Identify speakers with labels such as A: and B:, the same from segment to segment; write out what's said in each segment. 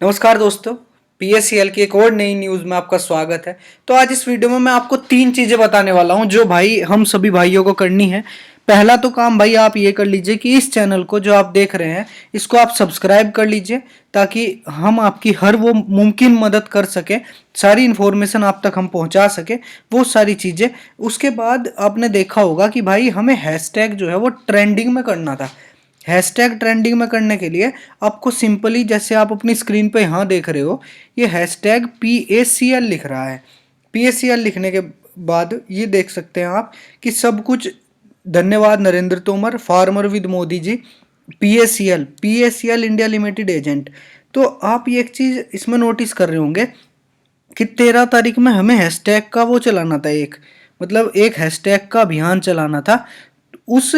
A: नमस्कार दोस्तों, पीएससीएल की एक और नई न्यूज़ में आपका स्वागत है। तो आज इस वीडियो में मैं आपको 3 चीज़ें बताने वाला हूं जो भाई हम सभी भाइयों को करनी है। पहला तो काम भाई आप ये कर लीजिए कि इस चैनल को जो आप देख रहे हैं इसको आप सब्सक्राइब कर लीजिए ताकि हम आपकी हर वो मुमकिन मदद कर सकें, सारी इन्फॉर्मेशन आप तक हम पहुंचा सके वो सारी चीज़ें। उसके बाद आपने देखा होगा कि भाई हमें हैशटैग जो है वो ट्रेंडिंग में करना था। हैशटैग ट्रेंडिंग में करने के लिए आपको सिंपली जैसे आप अपनी स्क्रीन पे यहाँ देख रहे हो, ये हैशटैग PACL लिख रहा है। PACL लिखने के बाद ये देख सकते हैं आप कि सब कुछ धन्यवाद Narendra Tomar, farmer with Modi ji, PACL India Limited agent. तो आप ये एक चीज़ इसमें नोटिस कर रहे होंगे कि 13 तारीख में हमें हैशटैग का वो चलाना था, मतलब एक हैशटैग का अभियान चलाना था। उस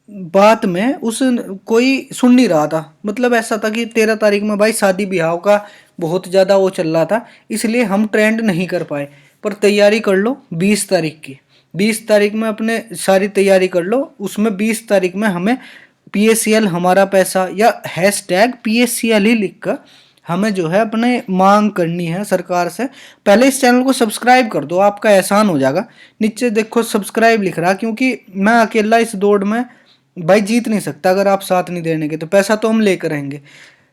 A: बात में उस कोई सुन नहीं रहा था। मतलब ऐसा था कि 13 तारीख में भाई शादी ब्याह का बहुत ज़्यादा वो चल रहा था, इसलिए हम ट्रेंड नहीं कर पाए। पर तैयारी कर लो 20 तारीख की, 20 तारीख में अपने सारी तैयारी कर लो। उसमें 20 तारीख में हमें PACL हमारा पैसा या हैशटैग PACL ही लिख कर हमें जो है अपने मांग करनी है सरकार से। पहले इस चैनल को सब्सक्राइब कर दो, आपका एहसान हो जाएगा। नीचे देखो सब्सक्राइब लिख रहा, क्योंकि मैं अकेला इस दौड़ में भाई जीत नहीं सकता। अगर आप साथ नहीं देने के तो पैसा तो हम लेकर रहेंगे।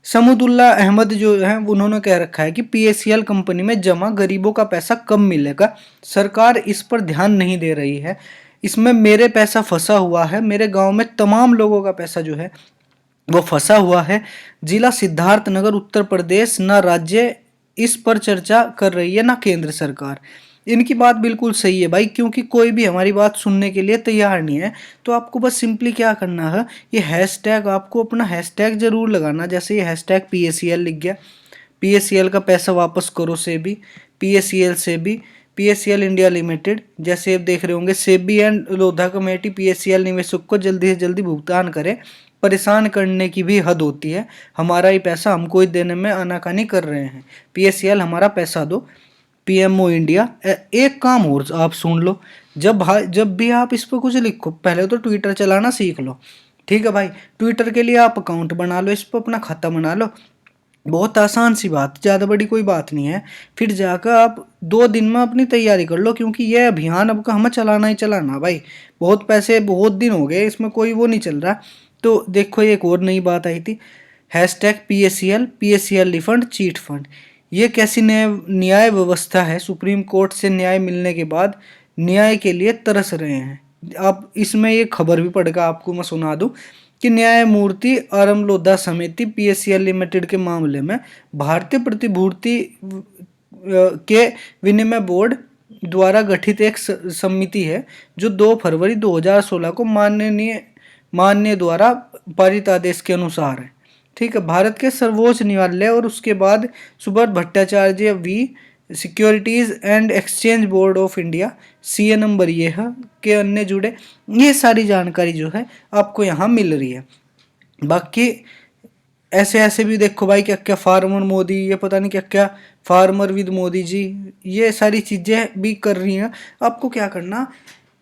A: समूदुल्ला अहमद जो है उन्होंने कह रखा है कि PACL कंपनी में जमा गरीबों का पैसा कम मिलेगा, सरकार इस पर ध्यान नहीं दे रही है। इसमें मेरे पैसा फंसा हुआ है, मेरे गांव में तमाम लोगों का पैसा जो है वो फंसा हुआ है। जिला सिद्धार्थनगर उत्तर प्रदेश, ना राज्य इस पर चर्चा कर रही है ना केंद्र सरकार। इनकी बात बिल्कुल सही है भाई, क्योंकि कोई भी हमारी बात सुनने के लिए तैयार नहीं है। तो आपको बस सिंपली क्या करना है, ये हैशटैग आपको अपना हैशटैग जरूर लगाना। जैसे ये हैशटैग PACL लिख गया, PACL का पैसा वापस करो SEBI, PACL SEBI, PACL India limited. जैसे आप देख रहे होंगे SEBI and Lodha committee PACL निवेशक को जल्दी से जल्दी भुगतान करे, परेशान करने की भी हद होती है। हमारा ही पैसा हमको ही देने में आनाकानी कर रहे हैं। PACL हमारा पैसा दो। PMO India. एक और और आप सुन लो, जब भी आप इस पर कुछ लिखो पहले तो ट्विटर चलाना सीख लो। ठीक है भाई, ट्विटर के लिए आप अकाउंट बना लो, इस पर अपना खाता बना लो। बहुत आसान सी बात, ज़्यादा बड़ी कोई बात नहीं है। फिर जाकर आप 2 दिन में अपनी तैयारी कर लो, क्योंकि यह अभियान अब का हमें चलाना ही चलाना भाई। बहुत पैसे बहुत दिन हो गए, इसमें कोई वो नहीं चल रहा। तो देखो एक और नई बात आई थी, hashtag PACL refund chit fund. ये कैसी न्याय व्यवस्था है, सुप्रीम कोर्ट से न्याय मिलने के बाद न्याय के लिए तरस रहे हैं। अब इसमें ये खबर भी पड़ेगा, आपको मैं सुना दूं कि न्यायमूर्ति आरम लोधा समिति PACL लिमिटेड के मामले में भारतीय प्रतिभूति के विनिमय बोर्ड द्वारा गठित एक समिति है जो 2 फरवरी 2016 को माननीय द्वारा पारित आदेश के अनुसार है। ठीक है, भारत के सर्वोच्च न्यायालय और उसके बाद Subrata Bhattacharya v Securities and Exchange Board of India CA number ये है के अन्य जुड़े, ये सारी जानकारी जो है आपको यहाँ मिल रही है। बाकी ऐसे ऐसे भी देखो भाई, क्या क्या फार्मर मोदी, ये पता नहीं क्या क्या फार्मर विद मोदी जी, ये सारी चीज़ें भी कर रही हैं। आपको क्या करना,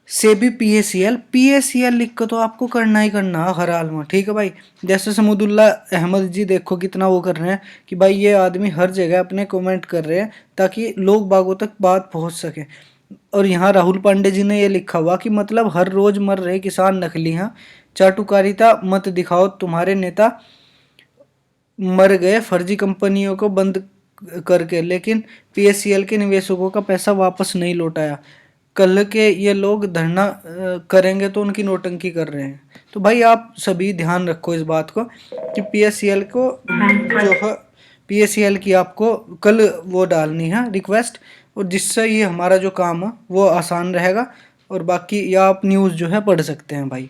A: सेबी PACL लिख कर तो आपको करना ही करना हर हाल में। ठीक है भाई, जैसे समूदुल्ला अहमद जी देखो कितना वो कर रहे हैं कि भाई ये आदमी हर जगह अपने कमेंट कर रहे हैं ताकि लोग बागों तक बात पहुंच सके। और यहाँ राहुल पांडे जी ने ये लिखा हुआ कि मतलब हर रोज मर रहे किसान नकली हैं, चाटुकारिता मत दिखाओ, तुम्हारे नेता मर गए फर्जी कंपनियों को बंद करके, लेकिन PACL के निवेशकों का पैसा वापस नहीं लौटाया। कल के ये लोग धरना करेंगे तो उनकी नोटंकी कर रहे हैं। तो भाई आप सभी ध्यान रखो इस बात को कि PACL को जो है, PACL की आपको कल वो डालनी है रिक्वेस्ट, और जिससे ये हमारा जो काम है वो आसान रहेगा। और बाकी या आप न्यूज़ जो है पढ़ सकते हैं भाई।